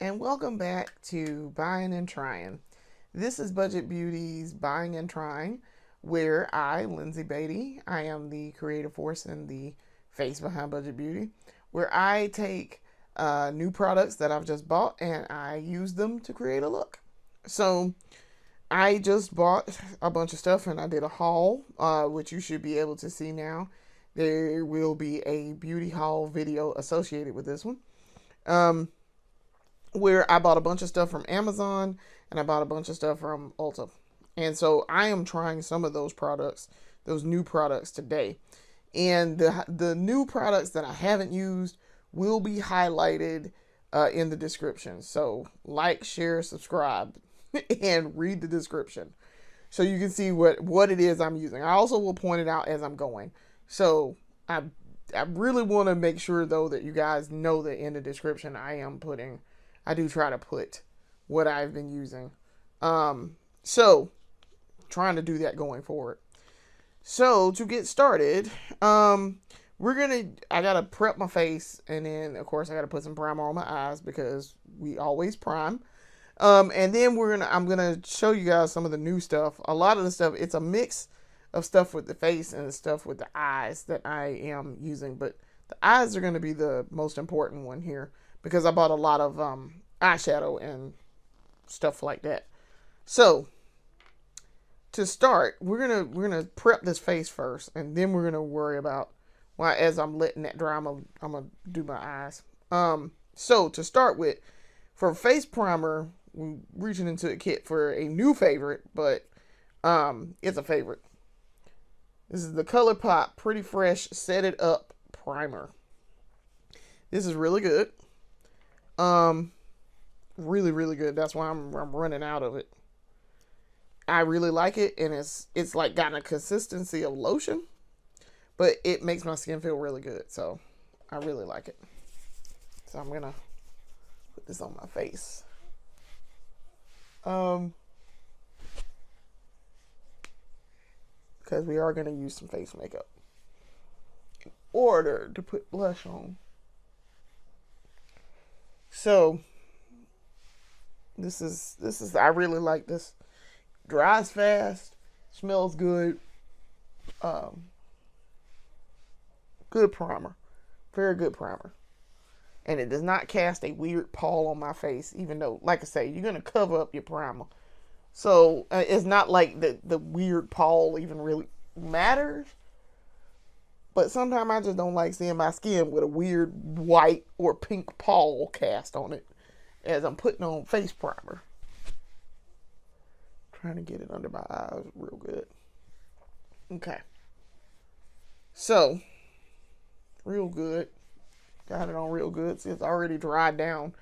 and welcome back to Buying and Trying. This is Budget Beauty's Buying and Trying, where I, Lindsay Beatty, I am the creative force and the face behind Budget Beauty, where I take new products that I've just bought and I use them to create a look. So I just bought a bunch of stuff and I did a haul, which you should be able to see now. There will be a beauty haul video associated with this one. Where I bought a bunch of stuff from Amazon and I bought a bunch of stuff from Ulta. And so I am trying some of those products, those new products today. And the new products that I haven't used will be highlighted in the description. So like, share, subscribe, and read the description so you can see what it is I'm using. I also will point it out as I'm going. So I really want to make sure though that you guys know that in the description I do try to put what I've been using. So trying to do that going forward. So to get started, I gotta prep my face, and then of course I gotta put some primer on my eyes because we always prime. And then I'm gonna show you guys some of the new stuff. A lot of the stuff, it's a mix of stuff with the face and the stuff with the eyes that I am using, but the eyes are gonna be the most important one here, because I bought a lot of eyeshadow and stuff like that. So to start, we're gonna prep this face first, and then we're gonna worry about as I'm letting that dry. I'm gonna do my eyes. So to start with, for face primer, we're reaching into a kit for a new favorite, but it's a favorite. This is the ColourPop Pretty Fresh Set It Up Primer. This is really good. Really, really good. That's why I'm running out of it. I really like it, and it's like got a consistency of lotion, but it makes my skin feel really good. So I really like it. So I'm gonna put this on my face. Because we are gonna use some face makeup in order to put blush on. So this is I really like this. Dries fast, smells good. Good primer, very good primer, and it does not cast a weird pall on my face. Even though, like I say, you're gonna cover up your primer, so it's not like the weird pall even really matters. But sometimes I just don't like seeing my skin with a weird white or pink pall cast on it as I'm putting on face primer. Trying to get it under my eyes real good. Okay. So, real good. Got it on real good. See, it's already dried down.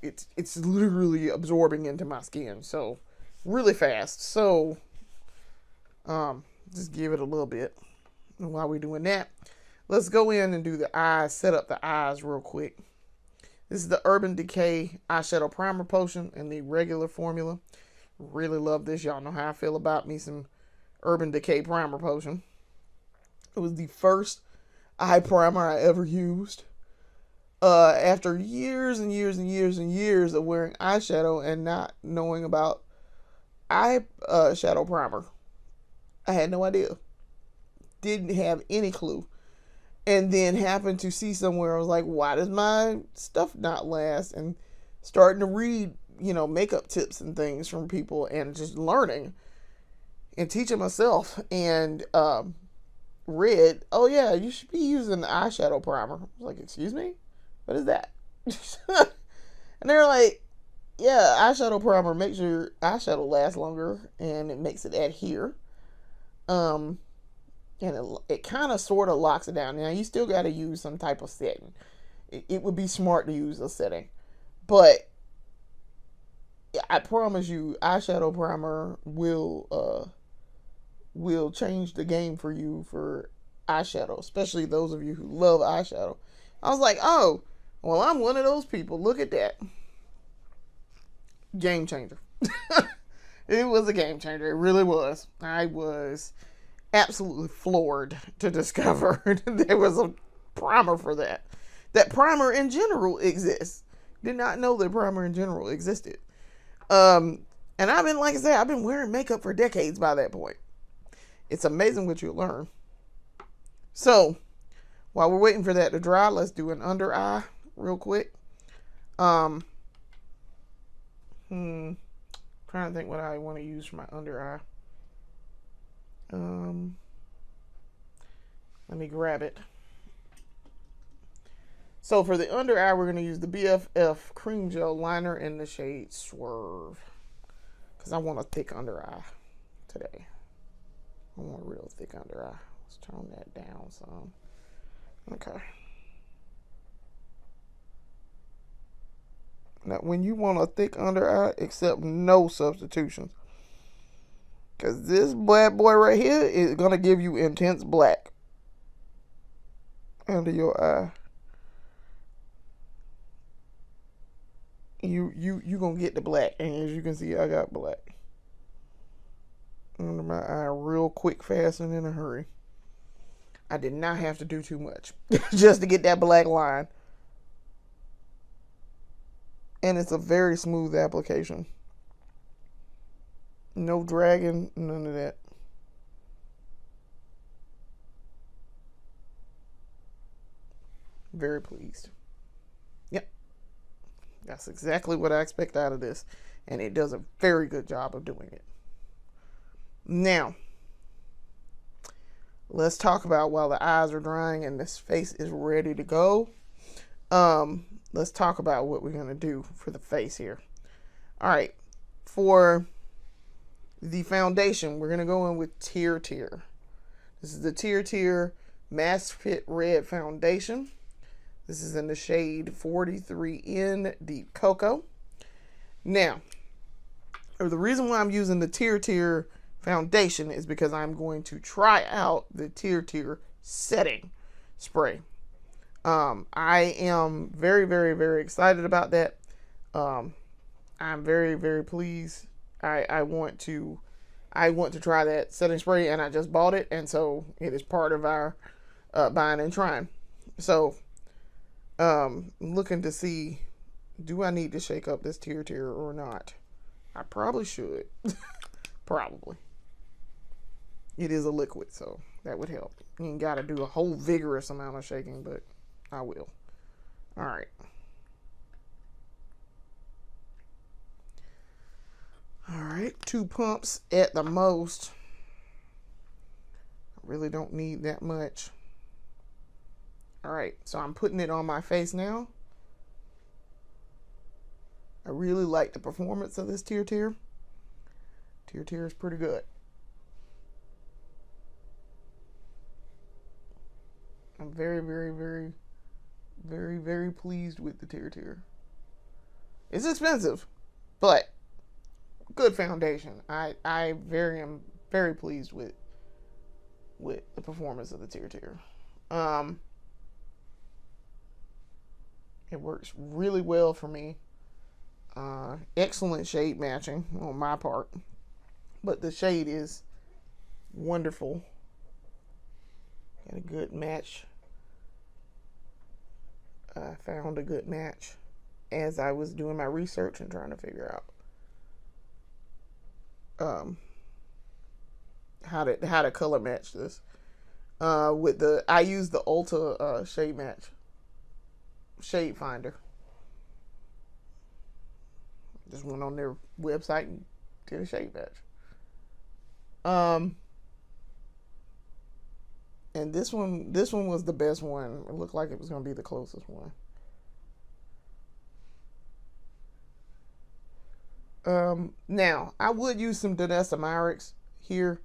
It's literally absorbing into my skin. So, really fast. So, just give it a little bit. And while we're doing that, let's go in and do the eyes. Set up the eyes real quick. This is the Urban Decay Eyeshadow Primer Potion in the regular formula. Really love this. Y'all know how I feel about me some Urban Decay Primer Potion. It was the first eye primer I ever used. After years and years and years and years of wearing eyeshadow and not knowing about shadow primer. I had no idea. Didn't have any clue. And then happened to see somewhere, I was like, why does my stuff not last? And starting to read, makeup tips and things from people, and just learning and teaching myself, and read, oh yeah, you should be using the eyeshadow primer. I was like, excuse me? What is that? And they're like, yeah, eyeshadow primer makes your eyeshadow last longer, and it makes it adhere. And it kind of sort of locks it down. Now, you still got to use some type of setting. It would be smart to use a setting. But I promise you, eyeshadow primer will change the game for you for eyeshadow, especially those of you who love eyeshadow. I was like, oh, well, I'm one of those people. Look at that. Game changer. It was a game changer. It really was. I was absolutely floored to discover there was a primer for that. That primer in general exists. Did not know that primer in general existed. And I've been, like I said, I've been wearing makeup for decades by that point. It's amazing what you learn. So, while we're waiting for that to dry, let's do an under eye real quick. Trying to think what I want to use for my under eye. Let me grab it. So for the under eye, we're going to use the BFF Cream Gel Liner in the shade Swerve. Because I want a thick under eye today. I want a real thick under eye. Let's tone that down some. Okay. Now, when you want a thick under eye, accept no substitutions. Because this bad boy right here is going to give you intense black under your eye. You gonna get the black, and as you can see, I got black under my eye real quick, fast, and in a hurry. I did not have to do too much just to get that black line, and it's a very smooth application. No dragging, none of that. Very pleased. Yep. That's exactly what I expect out of this. And it does a very good job of doing it. Now, let's talk about, while the eyes are drying and this face is ready to go, let's talk about what we're going to do for the face here. All right. For the foundation, we're going to go in with Tear. This is the Tear Mask Fit Red Foundation. This is in the shade 43N Deep Cocoa. Now, the reason why I'm using the Tear foundation is because I'm going to try out the Tear setting spray. I am very, very, very excited about that. I'm very, very pleased. I want to try that setting spray, and I just bought it, and so it is part of our buying and trying. So, looking to see, do I need to shake up this Tear or not? I probably should. Probably. It is a liquid, so that would help. You ain't got to do a whole vigorous amount of shaking, but I will. All right. All right, 2 pumps at the most. I really don't need that much. All right, so I'm putting it on my face now. I really like the performance of this Tear. Tear is pretty good. I'm very, very, very, very, very pleased with the Tear. It's expensive, but good foundation. I am very pleased with the performance of the Tear. It works really well for me. Excellent shade matching on my part, but the shade is wonderful. Got a good match. I found a good match as I was doing my research and trying to figure out how to color match this. I use the Ulta shade finder. Just went on their website and did a shade match. And this one was the best one. It looked like it was going to be the closest one. Now, I would use some Danessa Myricks here,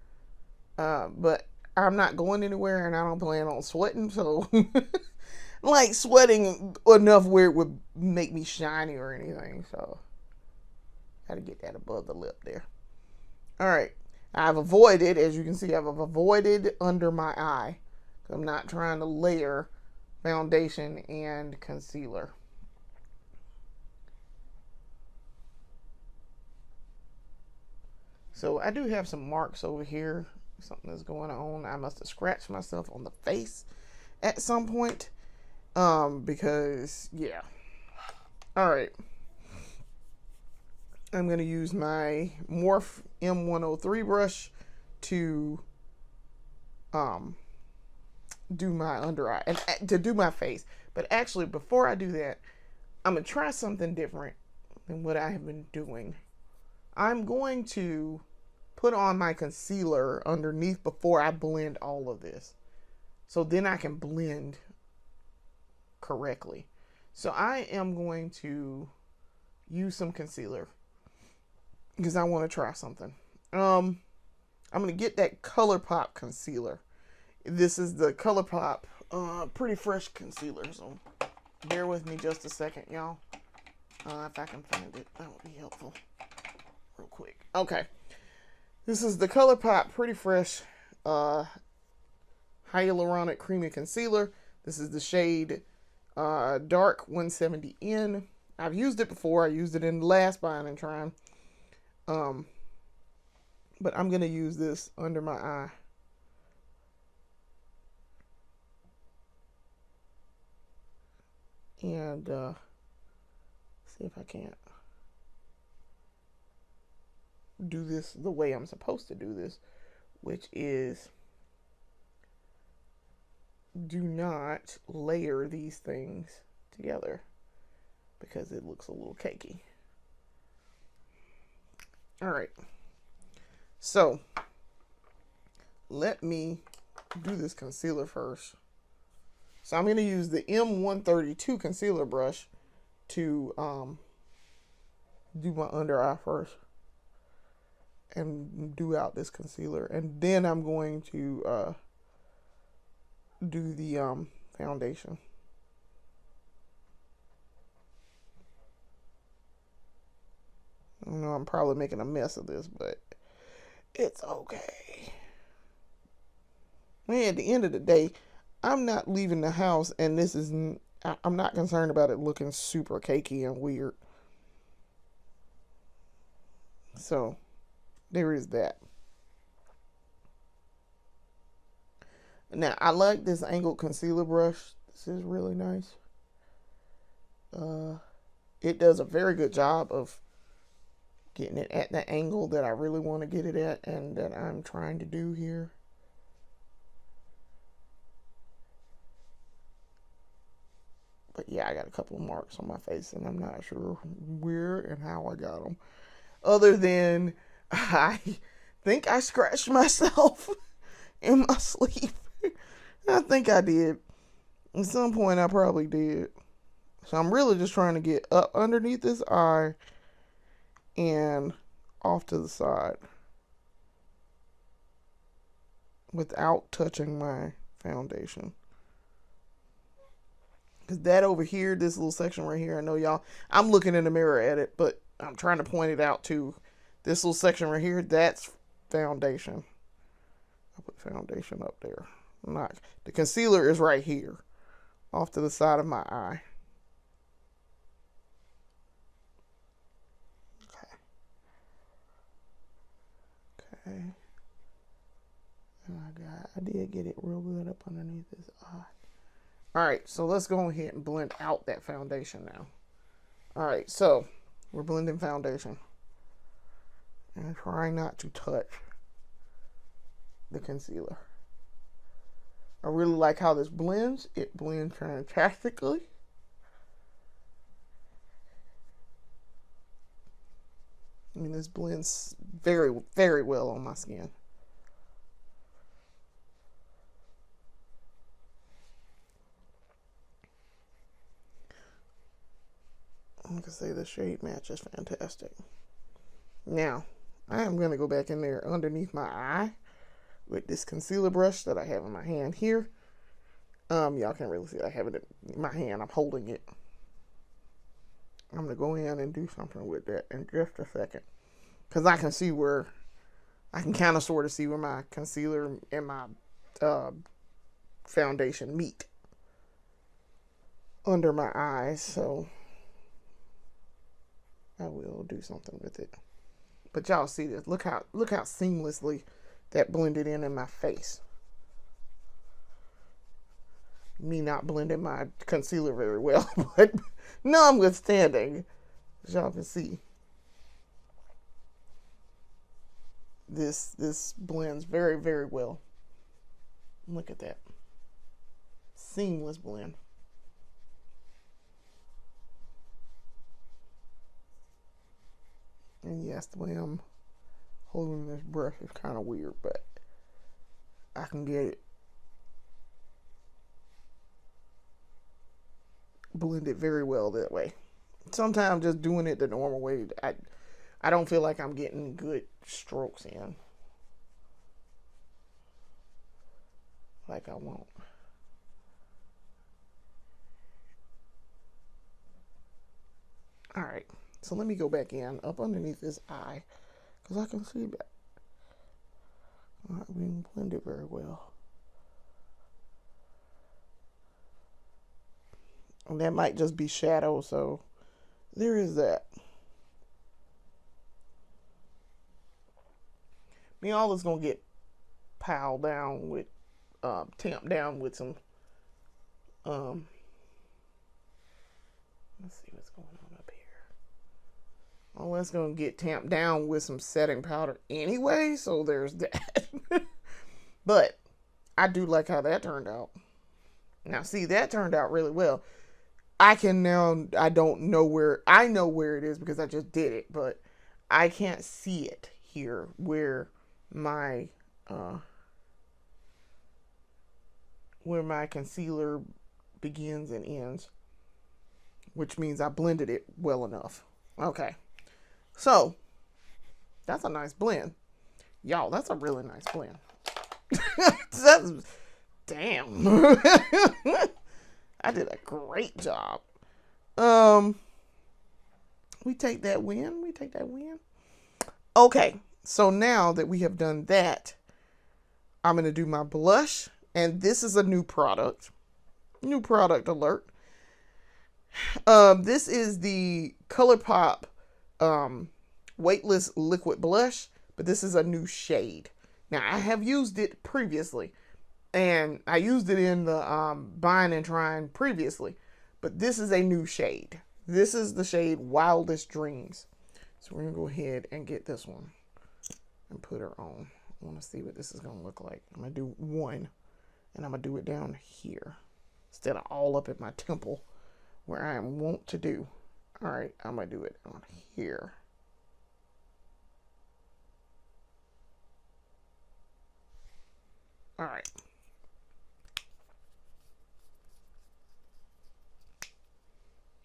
but I'm not going anywhere and I don't plan on sweating, so like sweating enough where it would make me shiny or anything, so got to get that above the lip there. All right. I've avoided, as you can see, I've avoided under my eye. I'm not trying to layer foundation and concealer. So I do have some marks over here. Something is going on. I must have scratched myself on the face at some point. Because, yeah. All right. I'm going to use my Morph M103 brush to do my under eye and to do my face. But actually, before I do that, I'm going to try something different than what I have been doing. I'm going to put on my concealer underneath before I blend all of this. So then I can blend correctly. So I am going to use some concealer because I want to try something. I'm going to get that ColourPop concealer. This is the ColourPop Pretty Fresh concealer. So bear with me just a second, y'all. If I can find it, that would be helpful. Real quick. Okay. This is the ColourPop Pretty Fresh Hyaluronic Creamy Concealer. This is the shade Dark 170N. I've used it before. I used it in the last buying and trying. But I'm going to use this under my eye. And see if I can't do this the way I'm supposed to do this, which is do not layer these things together because it looks a little cakey. All right. So let me do this concealer first. So I'm going to use the M132 concealer brush to do my under eye first and do out this concealer. And then I'm going to do the foundation. I know I'm probably making a mess of this, but it's okay. At the end of the day, I'm not leaving the house, and this is, I'm not concerned about it looking super cakey and weird. So, there is that. Now, I like this angled concealer brush. This is really nice. It does a very good job of getting it at the angle that I really want to get it at and that I'm trying to do here. But yeah, I got a couple of marks on my face, and I'm not sure where and how I got them. Other than I think I scratched myself in my sleep. I think I did. At some point, I probably did. So I'm really just trying to get up underneath this eye and off to the side without touching my foundation. Because that over here, this little section right here, I know y'all, I'm looking in the mirror at it, but I'm trying to point it out too. This little section right here, that's foundation. I put foundation up there. The concealer is right here, off to the side of my eye. Okay. I did get it real good up underneath this eye. Alright, so let's go ahead and blend out that foundation now. Alright, so we're blending foundation. And trying not to touch the concealer. I really like how this blends. It blends fantastically. I mean, this blends very, very well on my skin. Like I say, the shade match is fantastic. Now, I am going to go back in there underneath my eye with this concealer brush that I have in my hand here. Y'all can't really see it. I have it in my hand. I'm holding it. I'm going to go in and do something with that in just a second. Because I can see where, I can kind of sort of see where my concealer and my foundation meet under my eyes. So I will do something with it. But y'all see this. Look how seamlessly that blended in my face. Me not blending my concealer very well, but notwithstanding, as y'all can see, this blends very, very well. Look at that. Seamless blend. And yes, the way I'm holding this brush is kind of weird, but I can get it blended very well that way. Sometimes just doing it the normal way, I don't feel like I'm getting good strokes in like I want. All right, so let me go back in up underneath this eye because I can see that we didn't blend it very well. And that might just be shadow, so there is that. I mean, all is gonna get piled down with, tamped down with some, let's see what's going on up here. All that's gonna get tamped down with some setting powder anyway, so there's that. But I do like how that turned out. Now, see, that turned out really well. I don't know where, I know where it is because I just did it, but I can't see it here where my concealer begins and ends, which means I blended it well enough. Okay, so that's a nice blend, y'all. That's a really nice blend. That's, damn. I did a great job. We take that win. Okay, so now that we have done that, I'm going to do my blush. And this is a new product. New product alert. This is the ColourPop Weightless Liquid Blush. But this is a new shade. Now, I have used it previously. And I used it in the buying and trying previously. But this is a new shade. This is the shade Wildest Dreams. So we're going to go ahead and get this one and put her on. I want to see what this is going to look like. I'm going to do one. And I'm going to do it down here. Instead of all up at my temple where I am wont to do. Alright, I'm going to do it on here. Alright.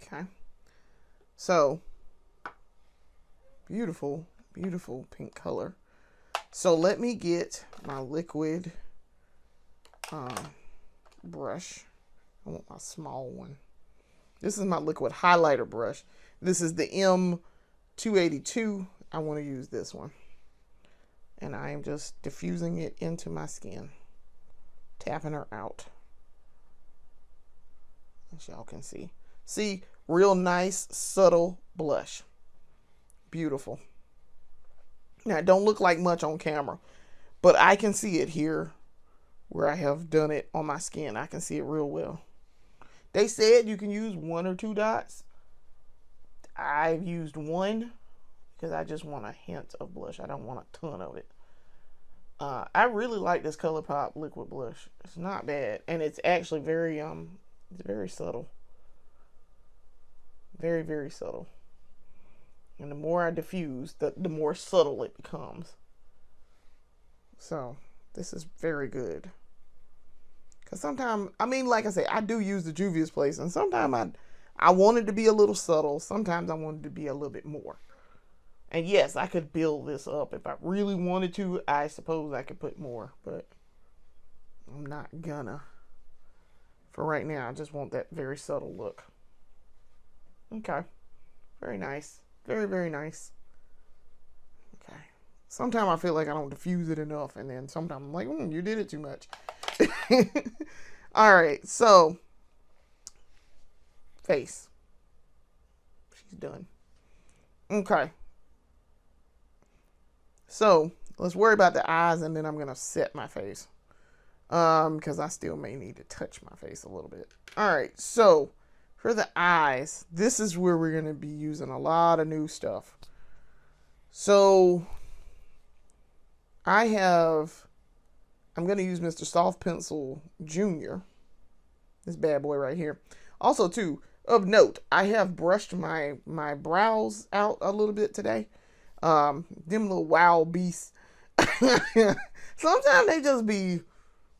Okay, so beautiful, beautiful pink color. So let me get my liquid brush. I want my small one. This is my liquid highlighter brush. This is the M282. I want to use this one. And I am just diffusing it into my skin. Tapping her out. As y'all can see. See, real nice, subtle blush. Beautiful. Now, it don't look like much on camera, but I can see it here where I have done it on my skin. I can see it real well. They said you can use 1 or 2 dots. I've used 1 because I just want a hint of blush. I don't want a ton of it. I really like this ColourPop liquid blush. It's not bad, and it's actually very subtle. Very, very subtle. And the more I diffuse, the more subtle it becomes. So, this is very good. Because sometimes, I mean, like I say, I do use the Juvia's Place. And sometimes I want it to be a little subtle. Sometimes I want it to be a little bit more. And yes, I could build this up. If I really wanted to, I suppose I could put more. But I'm not gonna. For right now, I just want that very subtle look. Okay. Very nice. Very, very nice. Okay. Sometimes I feel like I don't diffuse it enough. And then sometimes I'm like, you did it too much. Alright, so. Face. She's done. Okay. So, let's worry about the eyes and then I'm going to set my face. Because I still may need to touch my face a little bit. All right, so for the eyes, this is where we're going to be using a lot of new stuff. So I'm going to use Mr. Soft Pencil Jr., this bad boy right here. Also, too, of note, I have brushed my brows out a little bit today. Them little wild beasts. Sometimes they just be,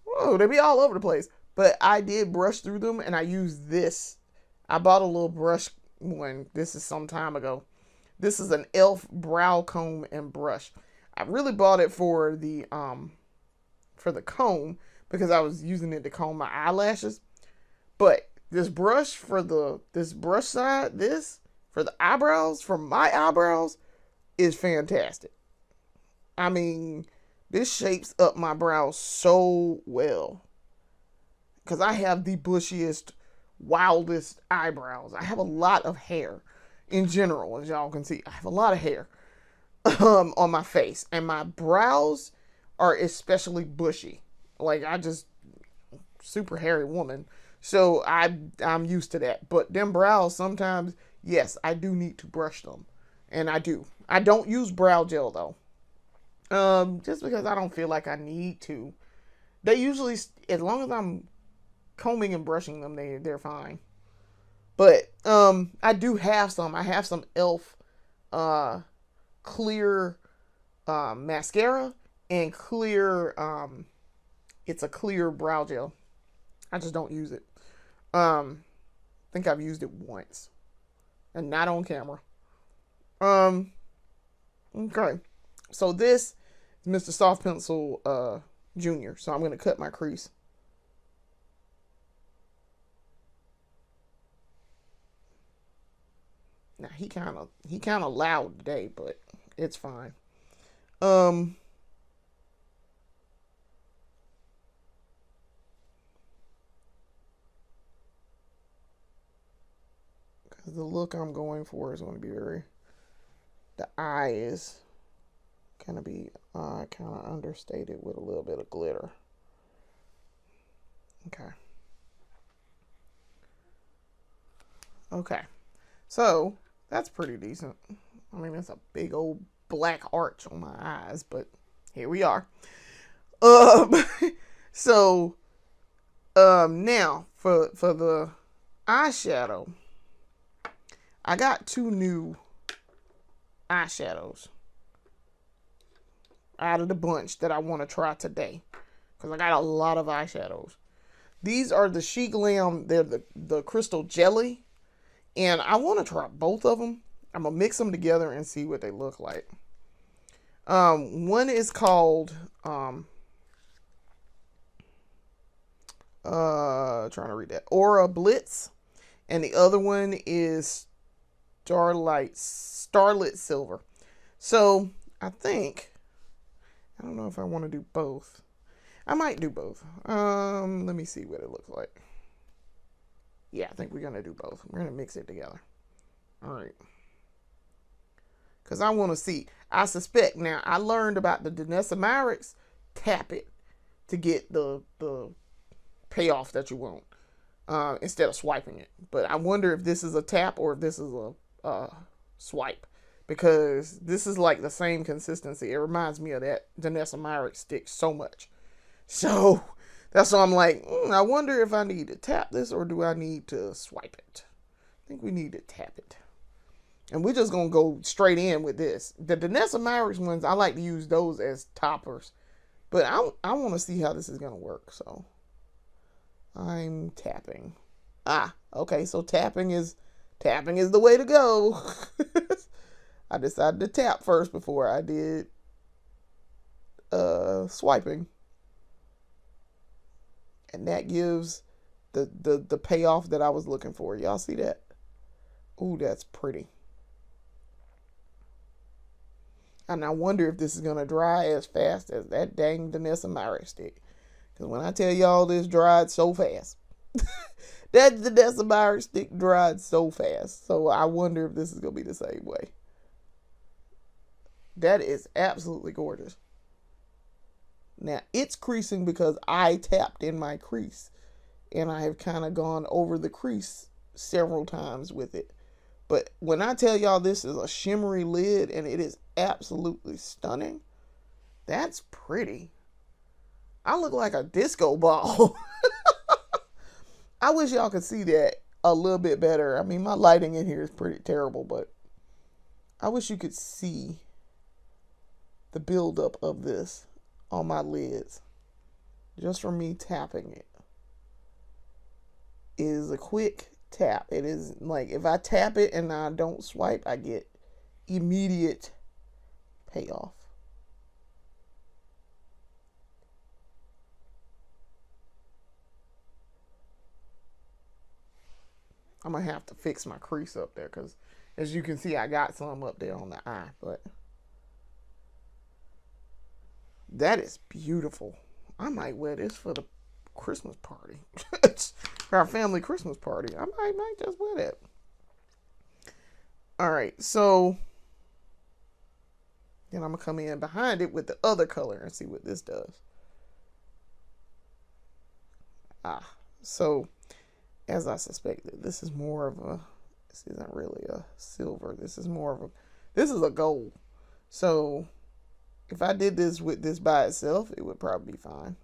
whoa, they be all over the place. But I did brush through them, and I used this. I bought a little brush one. This is some time ago. This is an e.l.f. brow comb and brush. I really bought it for the comb because I was using it to comb my eyelashes. But this brush for the eyebrows, for my eyebrows, is fantastic. I mean, this shapes up my brows so well. Because I have the bushiest, wildest eyebrows. I have a lot of hair in general, as y'all can see. I have a lot of hair on my face. And my brows are especially bushy. Like, super hairy woman. So I'm used to that. But them brows, sometimes, yes, I do need to brush them. And I do. I don't use brow gel, though. Just because I don't feel like I need to. They usually, as long as I'm combing and brushing them, they're fine. But I do have some. I have some e.l.f. Clear mascara and clear, it's a clear brow gel. I just don't use it. I think I've used it once. And not on camera. Okay. So this is Mr. Soft Pencil Jr. So I'm going to cut my crease. Now he kind of loud today, but it's fine. Because the look I'm going for is going to be the eye is going to be kind of understated with a little bit of glitter. Okay. So that's pretty decent. I mean, it's a big old black arch on my eyes, but here we are. So now for the eyeshadow, I got 2 new eyeshadows out of the bunch that I want to try today, because I got a lot of eyeshadows. These are the She Glam. They're the crystal jelly. And I want to try both of them. I'm going to mix them together and see what they look like. One is called, trying to read that, Aura Blitz. And the other one is Starlight Silver. So, I don't know if I want to do both. I might do both. Let me see what it looks like. Yeah, I think we're going to do both. We're going to mix it together. All right. Because I want to see. I suspect. Now, I learned about the Denesamyrix. Tap it to get the payoff that you want. Instead of swiping it. But I wonder if this is a tap or if this is a swipe. Because this is like the same consistency. It reminds me of that Denesamyrix stick so much. So that's why I'm like, I wonder if I need to tap this or do I need to swipe it. I think we need to tap it. And we're just going to go straight in with this. The Denesamyrix ones, I like to use those as toppers. But I want to see how this is going to work. So I'm tapping. Okay. So tapping is the way to go. I decided to tap first before I did swiping. And that gives the payoff that I was looking for. Y'all see that? Ooh, that's pretty. And I wonder if this is going to dry as fast as that dang Denesamyrix stick. Because when I tell y'all this dried so fast. That Denesamyrix stick dried so fast. So I wonder if this is going to be the same way. That is absolutely gorgeous. Now, it's creasing because I tapped in my crease. And I have kind of gone over the crease several times with it. But when I tell y'all this is a shimmery lid and it is absolutely stunning, that's pretty. I look like a disco ball. I wish y'all could see that a little bit better. I mean, my lighting in here is pretty terrible, but I wish you could see the buildup of this on my lids. Just from me tapping it. It is a quick tap. It is like if I tap it and I don't swipe, I get immediate payoff. I'm going to have to fix my crease up there because as you can see, I got some up there on the eye, but that is beautiful. I might wear this for the Christmas party. For our family Christmas party. I might just wear that. Alright, so then I'm going to come in behind it with the other color and see what this does. So as I suspected, this is more of a, this isn't really a silver. This is more of a, this is a gold. So if I did this with this by itself, it would probably be fine.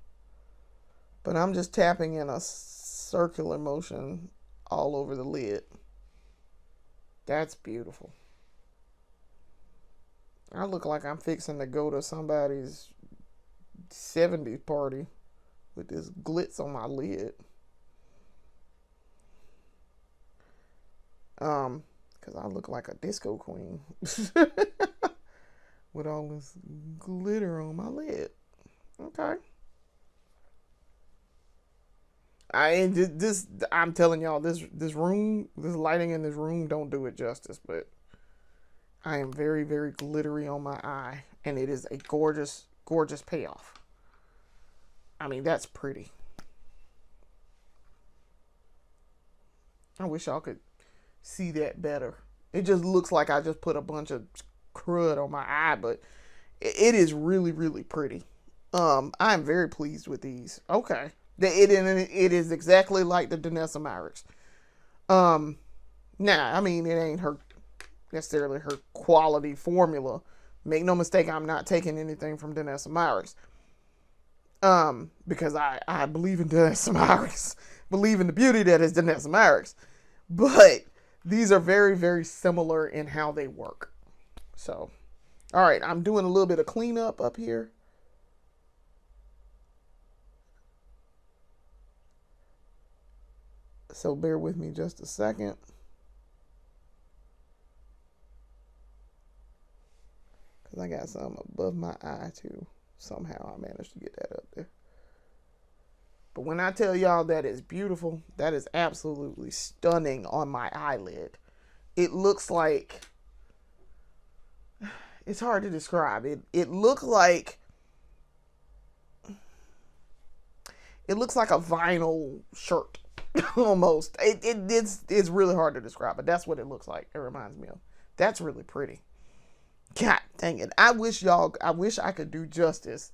But I'm just tapping in a circular motion all over the lid. That's beautiful. I look like I'm fixing to go to somebody's 70s party with this glitz on my lid. Because I look like a disco queen. With all this glitter on my lid. Okay. I'm telling y'all, this room, this lighting in this room don't do it justice, but I am very, very glittery on my eye, and it is a gorgeous, gorgeous payoff. I mean, that's pretty. I wish y'all could see that better. It just looks like I just put a bunch of crud on my eye, but it is really, really pretty. I'm very pleased with these. Okay. It is exactly like the Danessa Myricks. Nah, I mean, it ain't necessarily her quality formula. Make no mistake, I'm not taking anything from Danessa Myricks. Because I believe in Danessa Myricks. Believe in the beauty that is Danessa Myricks. But these are very, very similar in how they work. So, all right, I'm doing a little bit of cleanup up here. So bear with me just a second. Because I got some above my eye too. Somehow I managed to get that up there. But when I tell y'all that is beautiful, that is absolutely stunning on my eyelid. It looks like, it's hard to describe. It looks like a vinyl shirt. Almost. It's really hard to describe, but that's what it looks like. It reminds me of. That's really pretty. God dang it. I wish I could do justice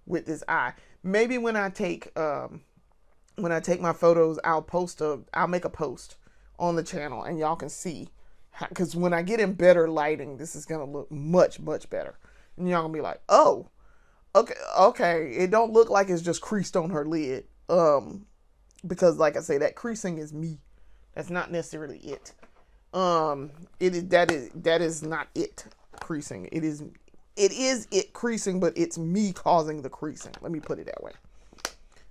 with this eye. Maybe when I take my photos, I'll make a post on the channel and y'all can see. Because when I get in better lighting, this is going to look much, much better. And y'all going to be like, oh, okay. It don't look like it's just creased on her lid. Because like I say, that creasing is me. That's not necessarily it. That is not it creasing. It is it creasing, but it's me causing the creasing. Let me put it that way.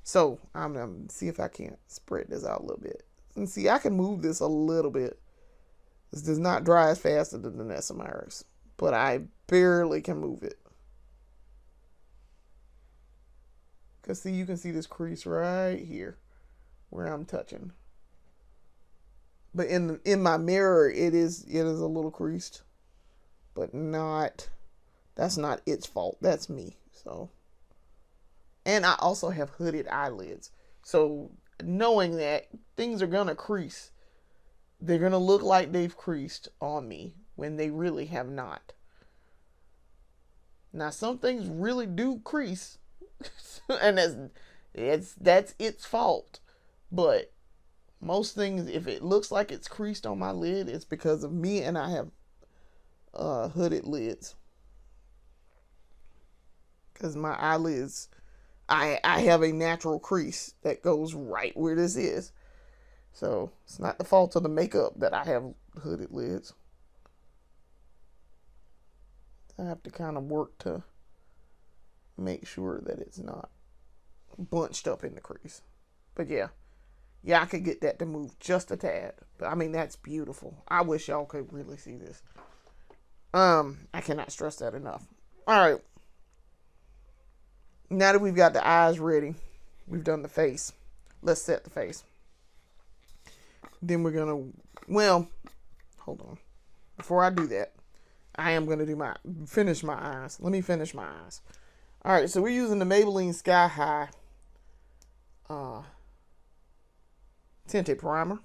So I'm gonna see if I can't spread this out a little bit. And see, I can move this a little bit. This does not dry as fast as the Danessa Myricks, but I barely can move it. Cause see, you can see this crease right here where I'm touching. But in my mirror, it is a little creased, but that's not its fault. That's me. So, and I also have hooded eyelids. So knowing that things are gonna crease, they're gonna look like they've creased on me when they really have not. Now some things really do crease, And that's its fault. But most things, if it looks like it's creased on my lid, it's because of me, and I have hooded lids. Because my eyelids, I have a natural crease that goes right where this is. So it's not the fault of the makeup that I have hooded lids. I have to kind of work to make sure that it's not bunched up in the crease. But yeah, I could get that to move just a tad. But I mean, that's beautiful. I wish y'all could really see this. I cannot stress that enough. All right. Now that we've got the eyes ready, we've done the face. Let's set the face. Then we're gonna, well, hold on. Before I do that, I am gonna finish my eyes. Let me finish my eyes. All right, so we're using the Maybelline Sky High tinted primer.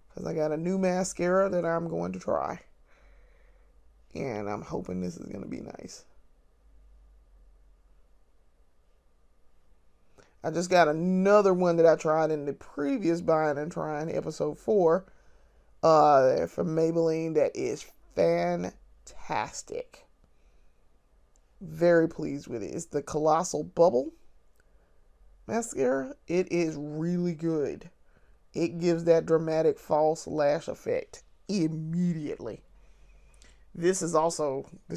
Because I got a new mascara that I'm going to try. And I'm hoping this is going to be nice. I just got another one that I tried in the previous Buying and Trying episode 4 from Maybelline that is fantastic. Very pleased with it. It's the Colossal Bubble mascara. It is really good. It gives that dramatic false lash effect immediately. This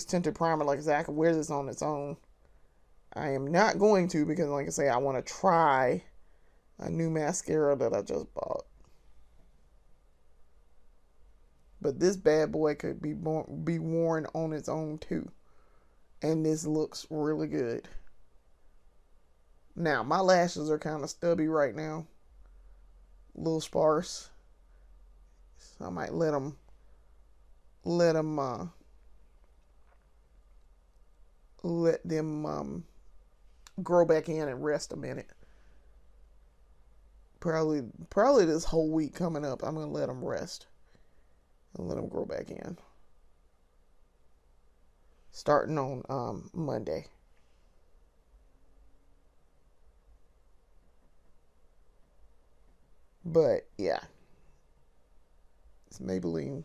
tinted primer, like I said, I can wear this on its own. I am not going to because, like I say, I want to try a new mascara that I just bought. But this bad boy could be worn on its own too. And this looks really good. Now, my lashes are kind of stubby right now. A little sparse. So I might let them grow back in and rest a minute. Probably this whole week coming up, I'm gonna let them rest and let them grow back in. Starting on Monday. But yeah, this Maybelline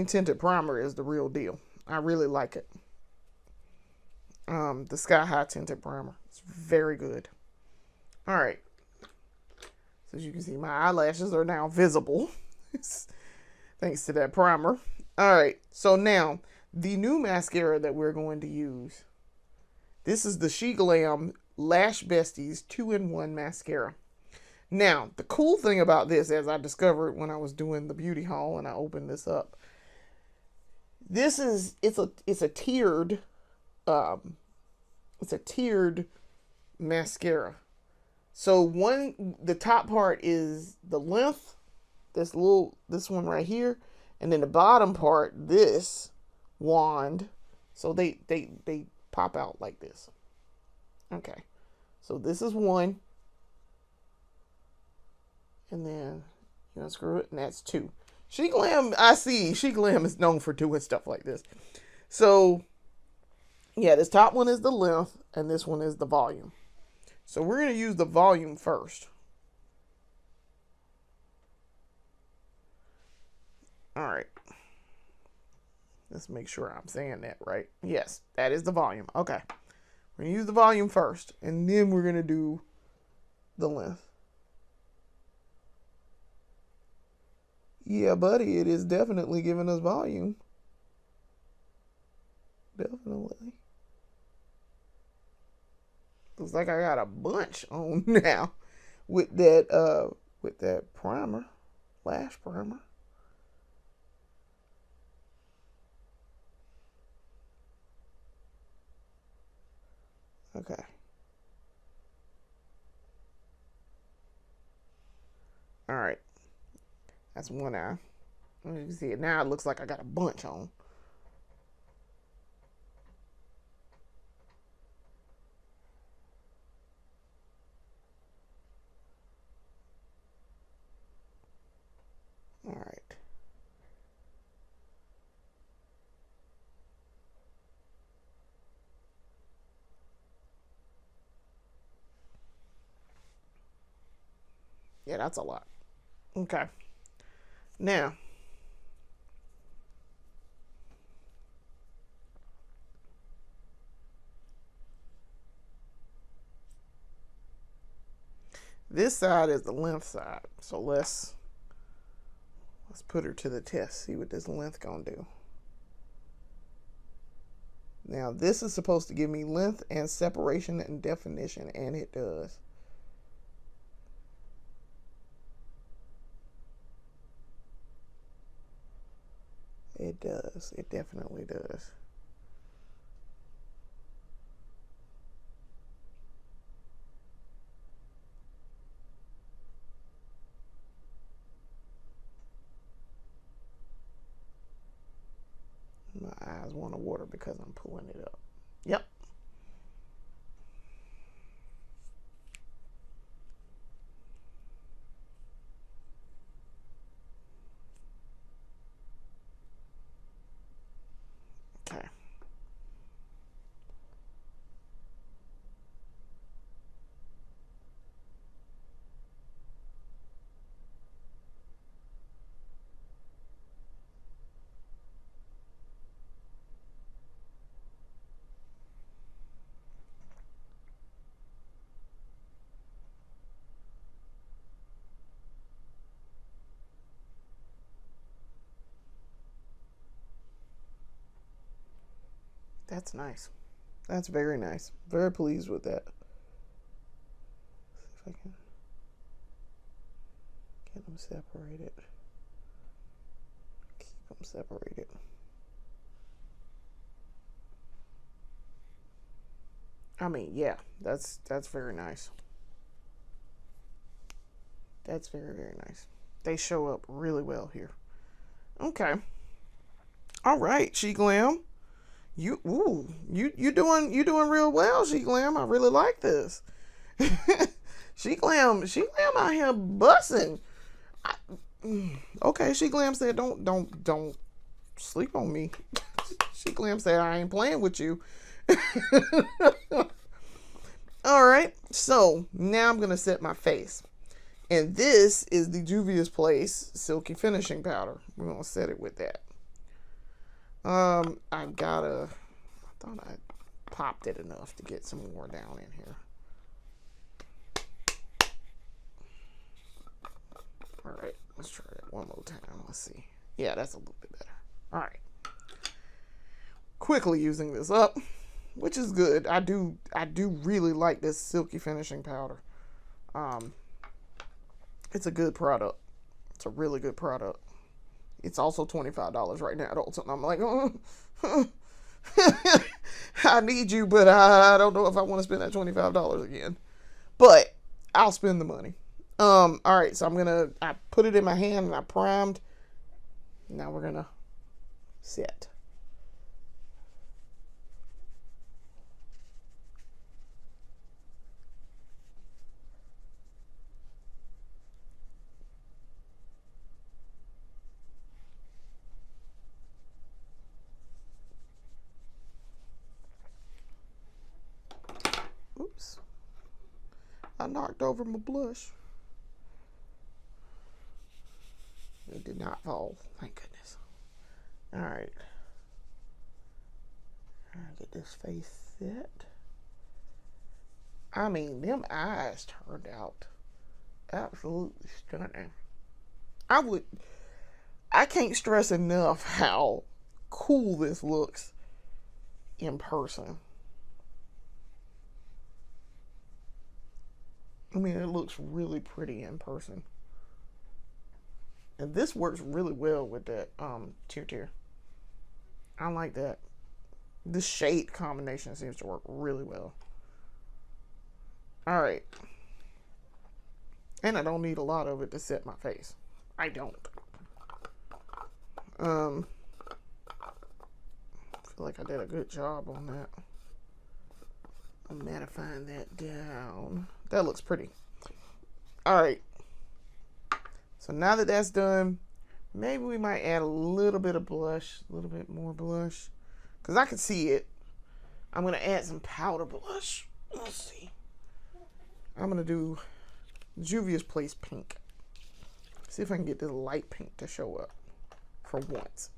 tinted primer is the real deal. I really like it. The Sky High tinted primer. It's very good. All right. So as you can see, my eyelashes are now visible. Thanks to that primer. All right. So now, the new mascara that we're going to use. This is the She Glam Lash Besties 2-in-1 mascara. Now, the cool thing about this, as I discovered when I was doing the beauty haul and I opened this up, it's a tiered mascara. So the top part is the length, this one right here, and then the bottom part, this wand. So they pop out like this. Okay. So this is one. And then you unscrew it, and that's 2. She Glam is known for doing stuff like this. So, yeah, this top one is the length, and this one is the volume. So we're going to use the volume first. All right. Let's make sure I'm saying that right. Yes, that is the volume. Okay. We're going to use the volume first, and then we're going to do the length. Yeah, buddy, it is definitely giving us volume. Definitely. Looks like I got a bunch on now with that primer, lash primer. Okay. All right. That's one eye. You can see it now. It looks like I got a bunch on. All right. Yeah, that's a lot. Okay. Now, this side is the length side. So let's put her to the test. See what this length gonna do. Now, this is supposed to give me length and separation and definition, and it does. It does. It definitely does. My eyes want to water because I'm pulling it up. Yep. Okay. That's nice. That's very nice. Very pleased with that. See if I can get them separated. Keep them separated. I mean, yeah, that's very nice. That's very, very nice. They show up really well here. Okay. All right, She Glam. You doing real well, She Glam. I really like this. She Glam out here bussing. Okay, She Glam said don't sleep on me. She Glam said I ain't playing with you. All right, so now I'm gonna set my face, and this is the Juvia's Place Silky Finishing Powder. We're gonna set it with that. I thought I popped it enough to get some more down in here. All right, let's try that one more time. Let's see. Yeah, that's a little bit better. All right. Quickly using this up, which is good. I do really like this Silky Finishing Powder. It's a good product. It's a really good product. It's also $25 right now at Ulta. And I'm like, I need you, but I don't know if I want to spend that $25 again. But I'll spend the money. All right, so I put it in my hand and I primed. Now we're gonna set. Oops. I knocked over my blush. It did not fall. Thank goodness. Alright. Get this face set. I mean, them eyes turned out absolutely stunning. I can't stress enough how cool this looks in person. I mean, it looks really pretty in person. And this works really well with that tear. I like that. This shade combination seems to work really well. All right. And I don't need a lot of it to set my face. I don't. I feel like I did a good job on that. I'm mattifying that down. That looks pretty. All right. So now that that's done, maybe we might add a little bit of blush, a little bit more blush, because I can see it. I'm going to add some powder blush. Let's see. I'm going to do Juvia's Place Pink. See if I can get this light pink to show up for once.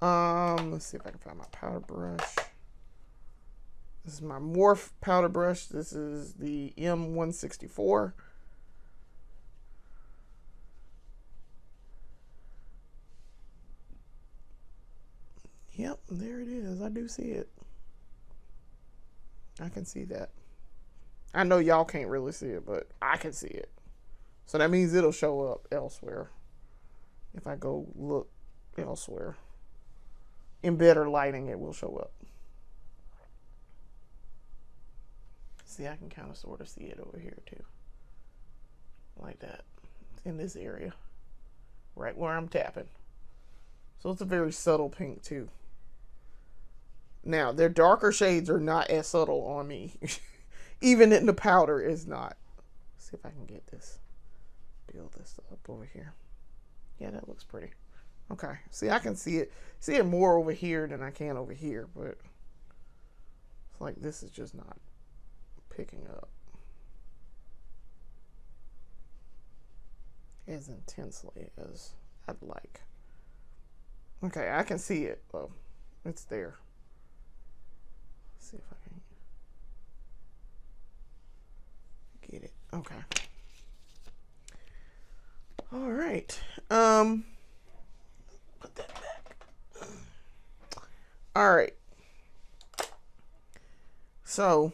Let's see if I can find my powder brush. This is my Morph powder brush. This is the M164. Yep, there it is. I do see it. I can see that. I know y'all can't really see it, but I can see it. So that means it'll show up elsewhere if I go look elsewhere. In better lighting, it will show up. See, I can kind of sort of see it over here too. Like that. In this area. Right where I'm tapping. So it's a very subtle pink too. Now, their darker shades are not as subtle on me. Even in the powder, it's not. Let's see if I can get this. Build this up over here. Yeah, that looks pretty. Okay. See, I can see it more over here than I can over here, but it's like this is just not picking up as intensely as I'd like. Okay, I can see it though. It's there. Let's see if I can get it. Okay. All right. Put that back. All right. So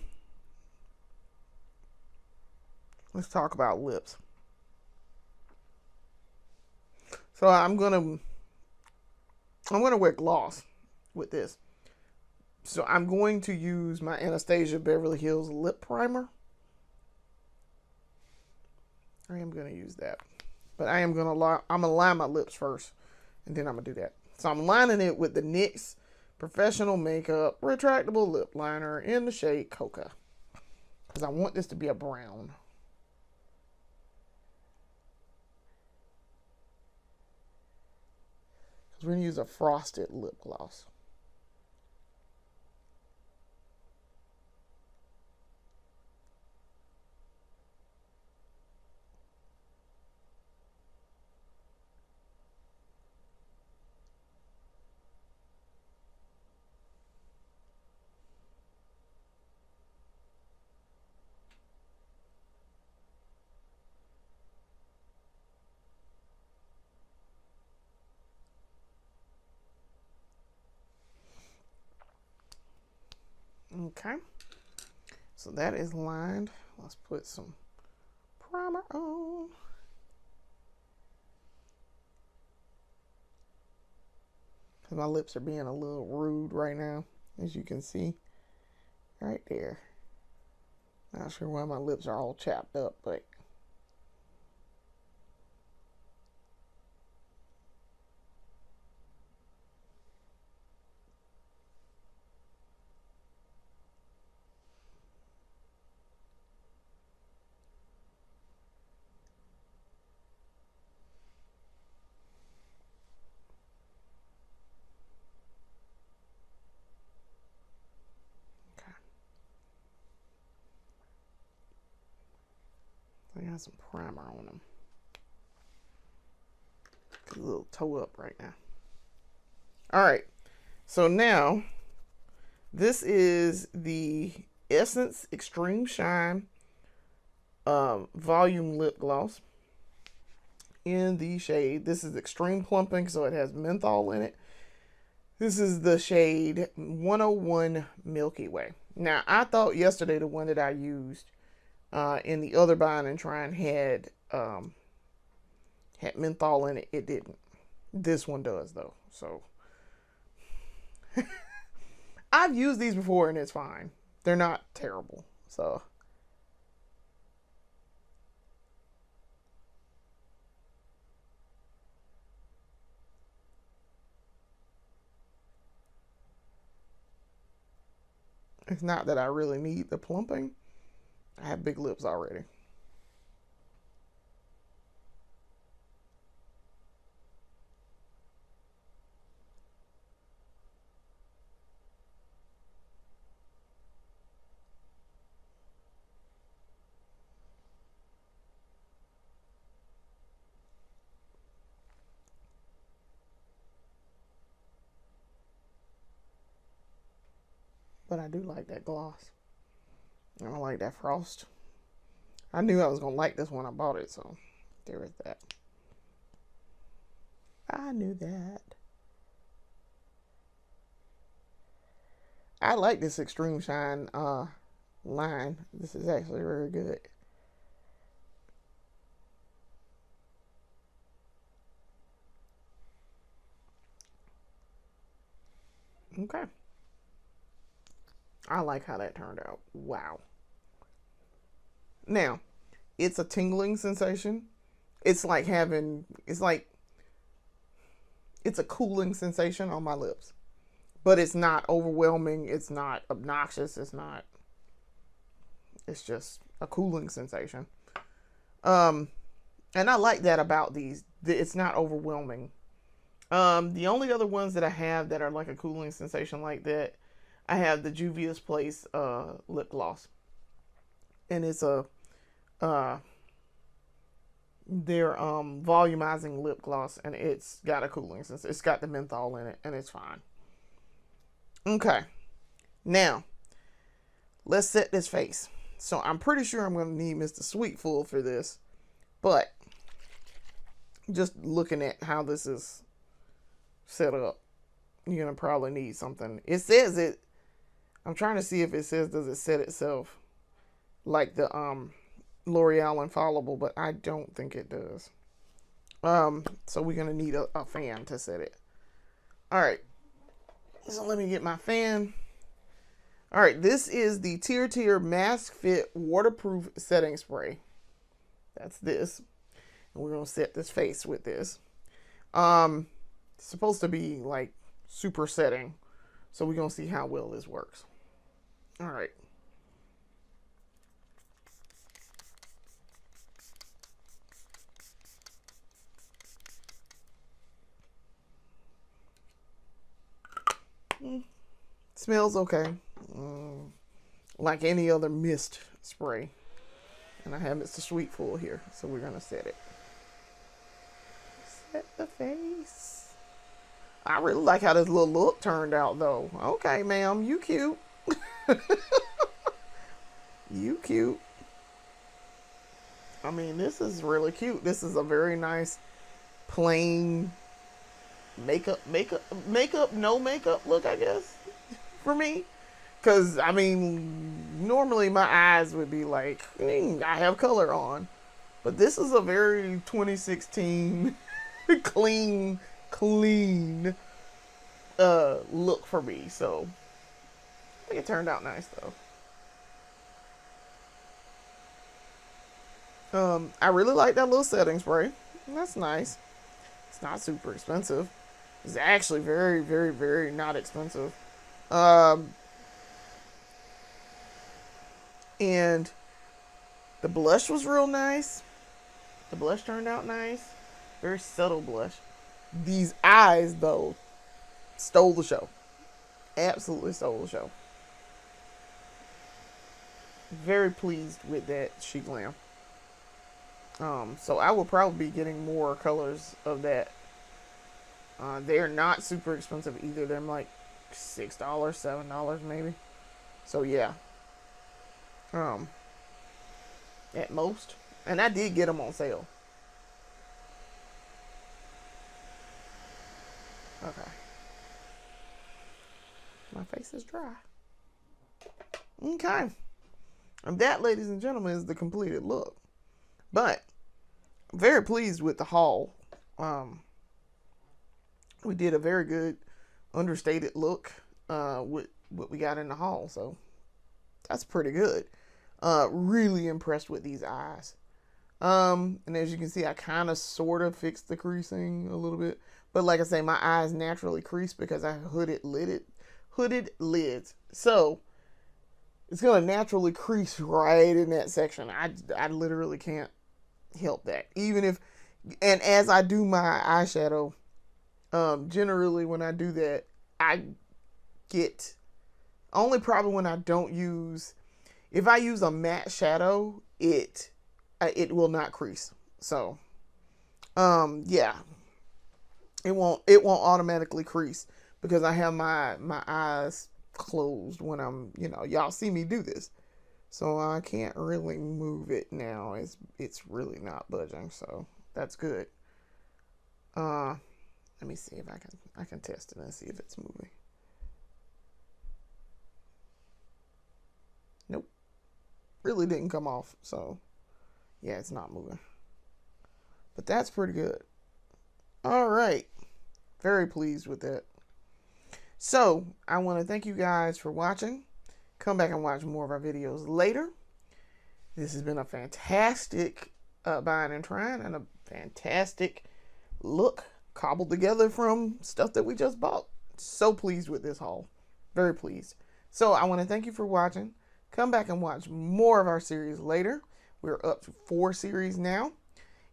let's talk about lips. So I'm gonna wear gloss with this. So I'm going to use my Anastasia Beverly Hills lip primer. I am going to use that. But I'm going to line my lips first. And then I'm going to do that. So I'm lining it with the NYX Professional Makeup Retractable Lip Liner in the shade Coca. Because I want this to be a brown. Because we're going to use a frosted lip gloss. Okay, so that is lined. Let's put some primer on. Because my lips are being a little rude right now, as you can see. Right there. Not sure why my lips are all chapped up, but I got some primer on them. A little toe up right now. All right, so now this is the Essence Extreme Shine Volume Lip Gloss in the shade. This is Extreme Plumping, so it has menthol in it. This is the shade 101 Milky Way. Now, I thought yesterday the one that I used in the other bind and trying had menthol in it. It didn't. This one does though. So I've used these before and it's fine. They're not terrible. So it's not that I really need the plumping. I have big lips already. But I do like that gloss. I don't like that frost. I knew I was going to like this when I bought it, so there is that. I knew that. I like this Extreme Shine line. This is actually very good. Okay. I like how that turned out. Wow. Now, it's a tingling sensation. It's like it's a cooling sensation on my lips. But it's not overwhelming. It's not obnoxious. It's just a cooling sensation. And I like that about these. It's not overwhelming. The only other ones that I have that are like a cooling sensation like that, I have the Juvia's Place lip gloss. And it's their volumizing lip gloss, and it's got a cooling sensation. It's got the menthol in it, and it's fine. Okay. Now, let's set this face. So I'm pretty sure I'm going to need Mr. Sweetful for this, but just looking at how this is set up, you're going to probably need something. It says it, I'm trying to see if it says, does it set itself like the L'Oreal Infallible, but I don't think it does. So we're going to need a fan to set it. All right. So let me get my fan. All right, this is the Tier Mask Fit Waterproof Setting Spray. That's this. And we're going to set this face with this. It's supposed to be like super setting. So we're going to see how well this works. All right. Smells okay. Like any other mist spray. And I have Mr. Sweetful here, so we're going to set it. Set the face. I really like how this little look turned out, though. Okay, ma'am, you cute. You cute. I mean, this is really cute. This is a very nice, plain no makeup look, I guess, for me. Because, I mean, normally my eyes would be like, I have color on. But this is a very 2016 clean look for me. So, I think it turned out nice, though. I really like that little setting spray. That's nice. It's not super expensive. It's actually very, very, very not expensive. And the blush was real nice. The blush turned out nice. Very subtle blush. These eyes, though, stole the show. Absolutely stole the show. Very pleased with that She Glam. So I will probably be getting more colors of that. They're not super expensive either. They're like $6, $7 maybe. So yeah. At most. And I did get them on sale. Okay. My face is dry. Okay. And that, ladies and gentlemen, is the completed look. But I'm very pleased with the haul. We did a very good understated look with what we got in the haul. So that's pretty good. Really impressed with these eyes. And as you can see, I kind of sort of fixed the creasing a little bit. But like I say, my eyes naturally crease because I have hooded lids. So it's going to naturally crease right in that section. I literally can't help that. Even if, and as I do my eyeshadow, generally when I do that, I get, only problem when I don't use, if I use a matte shadow, it will not crease. So, yeah, it won't automatically crease because I have my eyes closed when I'm, y'all see me do this. So I can't really move it now. It's really not budging, so that's good. Let me see if I can test it and see if it's moving. Nope. Really didn't come off, so yeah, it's not moving. But that's pretty good. All right. Very pleased with that. So I want to thank you guys for watching. Come back and watch more of our videos later. This has been a fantastic buying and trying, and a fantastic look cobbled together from stuff that we just bought. So pleased with this haul. Very pleased. So I want to thank you for watching. Come back and watch more of our series later. We're up to 4 series now,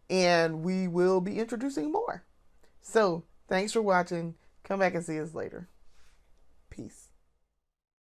and we will be introducing more. So thanks for watching. Come back and see us later. Peace.